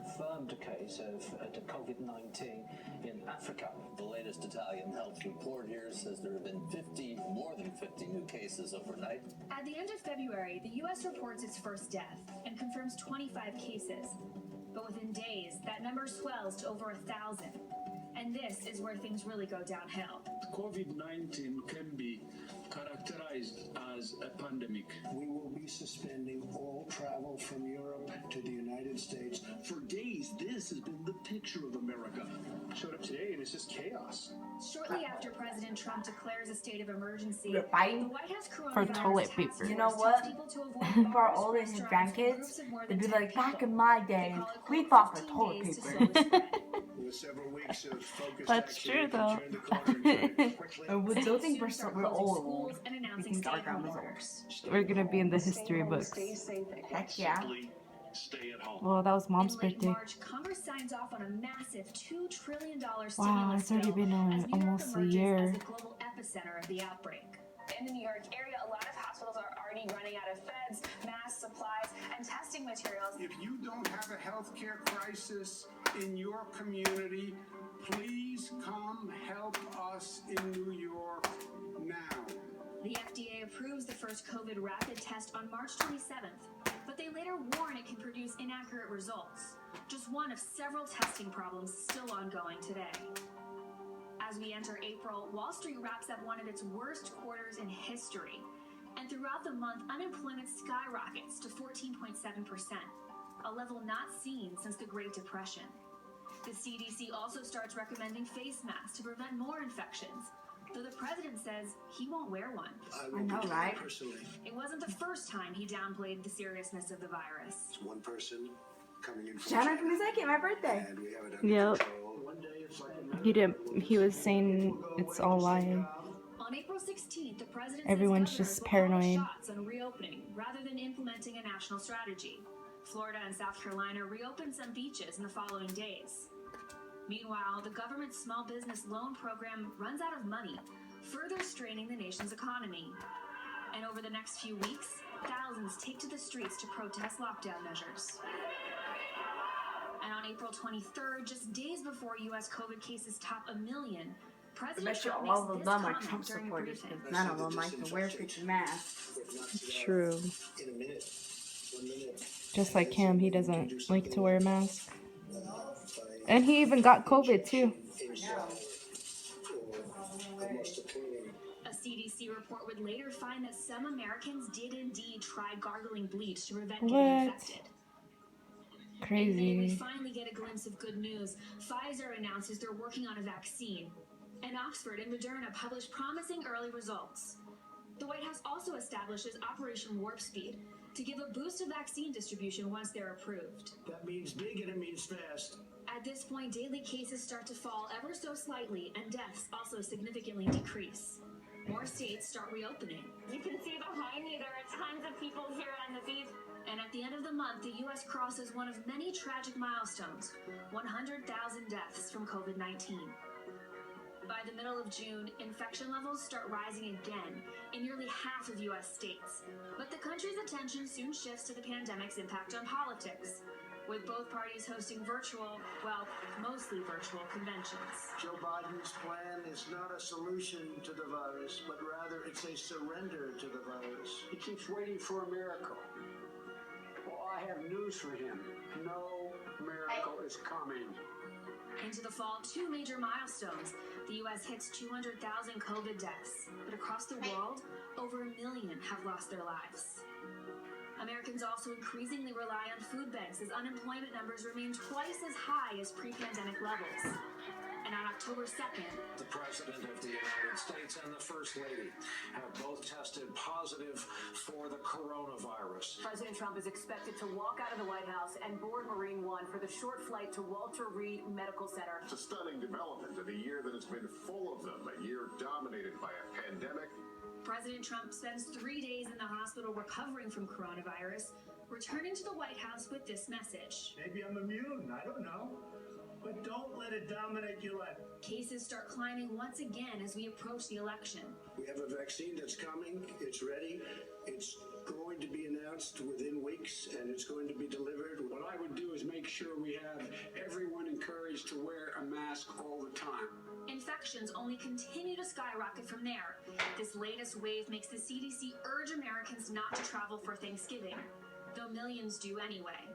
confirmed case of COVID-19 in Africa. The latest Italian health report here says there have been more than 50 new cases overnight. At the end of February, the U.S. reports its first death and confirms 25 cases. But within days, that number swells to over 1,000. And this is where things really go downhill. COVID-19 can be characterized as a pandemic. We will be suspending all travel from Europe to the United States. For days, this has been the picture of America. Showed up today and it's just chaos. Shortly after President Trump declares a state of emergency, We're fighting the White House for coronavirus toilet task paper. force You know tells what? people to avoid For our bars, oldest restaurants, and grandkids, groups of more they'd than be 10 like, back people. in my They day, call it we called fought for 15 toilet days to paper. slow the spread. With several weeks of focused That's true, activity, though. turned the corner quickly. Or we still think we're, Start we're closing old. schools and We announcing think our stay-at-home grandma's old. orders. We're gonna be in the history books. Heck yeah. Simply stay at home. Well, that was Mom's In late birthday. March, Congress signs off on a massive $2 trillion stimulus Wow, it's already bill been as New York almost a emerges year. as the global epicenter of the outbreak. In the New York area, a lot of hospitals are already running out of beds, masks, supplies, and testing materials. If you don't have a healthcare crisis in your community, please come help us in New York now. The FDA approves the first COVID rapid test on March 27th, but they later warn it can produce inaccurate results. Just one of several testing problems still ongoing today. As we enter April, Wall Street wraps up one of its worst quarters in history. And throughout the month, unemployment skyrockets to 14.7%, a level not seen since the Great Depression. The CDC also starts recommending face masks to prevent more infections, though the president says he won't wear one. I know, right? Personally, It wasn't the first time he downplayed the seriousness of the virus. it's one person coming in from January China, 22nd, my birthday. and we have it under Yep. control. One day it's like a He didn't. He was saying it's all lying. On April 16th, the president Everyone's says just governors will call paranoid. shots on reopening rather than implementing a national strategy. Florida and South Carolina reopened some beaches in the following days. Meanwhile, the government's small business loan program runs out of money, further straining the nation's economy. And over the next few weeks, thousands take to the streets to protest lockdown measures. And on April 23rd, just days before U.S. COVID cases top 1 million, I President bet you Trump all makes of this them are comment Trump during a supporters briefing. because none of them like to wear freaking masks. In True. a minute, 1 minute. Just like him, he doesn't like to wear a mask. And he even got COVID too. A CDC report would later find that some Americans did indeed try gargling bleach to prevent getting What? infected. And then we Crazy. finally get a glimpse of good news. Pfizer announces they're working on a vaccine. And Oxford and Moderna publish promising early results. The White House also establishes Operation Warp Speed to give a boost to vaccine distribution once they're approved. That means big and it means fast. At this point, daily cases start to fall ever so slightly, and deaths also significantly decrease. More states start reopening. You can see behind me, there are tons of people here on the beach. And at the end of the month, the U.S. crosses one of many tragic milestones, 100,000 deaths from COVID-19. By the middle of June, infection levels start rising again in nearly half of U.S. states. But the country's attention soon shifts to the pandemic's impact on politics, with both parties hosting virtual, well, mostly virtual conventions. Joe Biden's plan is not a solution to the virus, but rather it's a surrender to the virus. He keeps waiting for a miracle. Well, I have news for him. No miracle is coming. Into the fall, two major milestones. The U.S. hits 200,000 COVID deaths, but across the world, over 1 million have lost their lives. Americans also increasingly rely on food banks as unemployment numbers remain twice as high as pre-pandemic levels. And on October 2nd, The President of the United States and the First Lady have both tested positive for the coronavirus. President Trump is expected to walk out of the White House and board Marine One for the short flight to Walter Reed Medical Center. It's a stunning development in a year that has been full of them, a year dominated by a pandemic. President Trump spends 3 days in the hospital recovering from coronavirus, returning to the White House with this message. Maybe I'm immune, I don't know. But don't let it dominate your life. Cases start climbing once again as we approach the election. We have a vaccine that's coming, it's ready, it's going to be announced within weeks, and it's going to be delivered. What I would do is make sure we have mask all the time. Infections only continue to skyrocket from there. This latest wave makes the CDC urge Americans not to travel for Thanksgiving, though millions do anyway.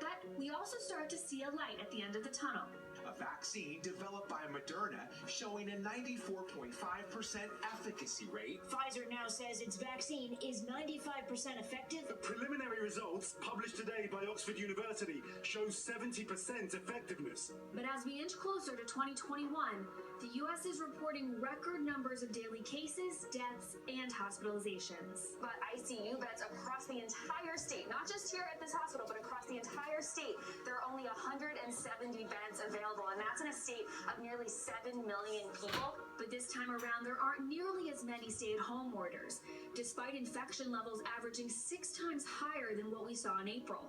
But we also start to see a light at the end of the tunnel. A vaccine developed by Moderna showing a 94.5% efficacy rate. Pfizer now says its vaccine is 95% effective. The preliminary results published today by Oxford University show 70% effectiveness. But as we inch closer to 2021, the U.S. is reporting record numbers of daily cases, deaths, and hospitalizations. But ICU beds across the entire state, not just here at this hospital, but across the entire state, there are only 170 beds available, and that's in a state of nearly 7 million people. But this time around, there aren't nearly as many stay-at-home orders, despite infection levels averaging 6 times higher than what we saw in April.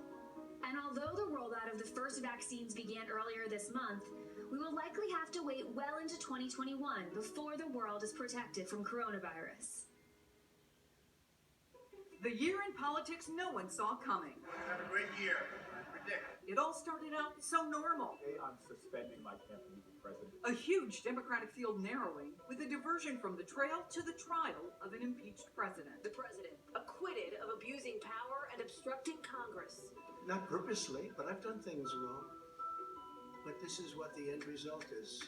And although the rollout of the first vaccines began earlier this month, we will likely have to wait well into 2021 before the world is protected from coronavirus. The year in politics no one saw coming. Have a great year. It all started out so normal. I'm suspending my campaign for president. A huge Democratic field narrowing with a diversion from the trail to the trial of an impeached president. The president, acquitted of abusing power and obstructing Congress. Not purposely, but I've done things wrong. But this is what the end result is.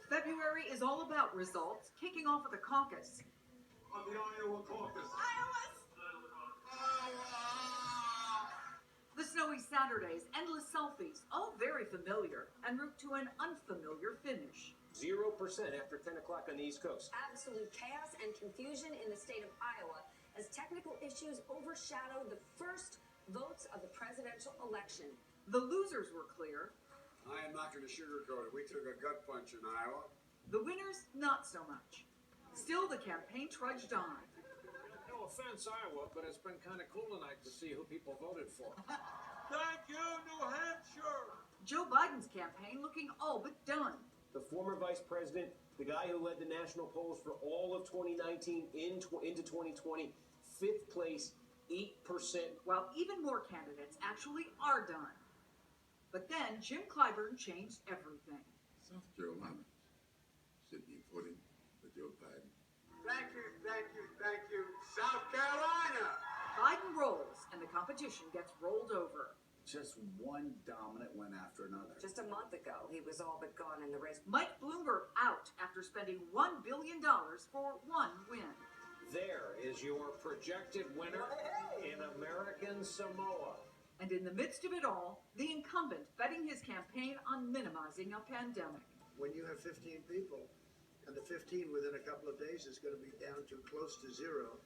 February is all about results, kicking off with a caucus. On the Iowa caucus. The snowy Saturdays, endless selfies, all very familiar, en route to an unfamiliar finish. 0% after 10 o'clock on the East Coast. Absolute chaos and confusion in the state of Iowa as technical issues overshadow the first votes of the presidential election. The losers were clear. I am not going to sugarcoat it. We took a gut punch in Iowa. The winners, not so much. Still, the campaign trudged on. No offense, Iowa, but it's been kind of cool tonight to see who people voted for. Thank you, New Hampshire. Joe Biden's campaign looking all but done. The former vice president, the guy who led the national polls for all of 2019 into 2020, fifth place, 8%. While even more candidates actually are done. But then Jim Clyburn changed everything. South Carolina should be voting for Joe Biden. Thank you, thank you, thank you. South Carolina. Biden rolls, and the competition gets rolled over. Just one dominant win after another. Just a month ago, he was all but gone in the race. Mike Bloomberg out after spending $1 billion for one win. There is your projected winner in American Samoa. And in the midst of it all, the incumbent betting his campaign on minimizing a pandemic. When you have 15 people, and the 15 within a couple of days is going to be down to close to zero,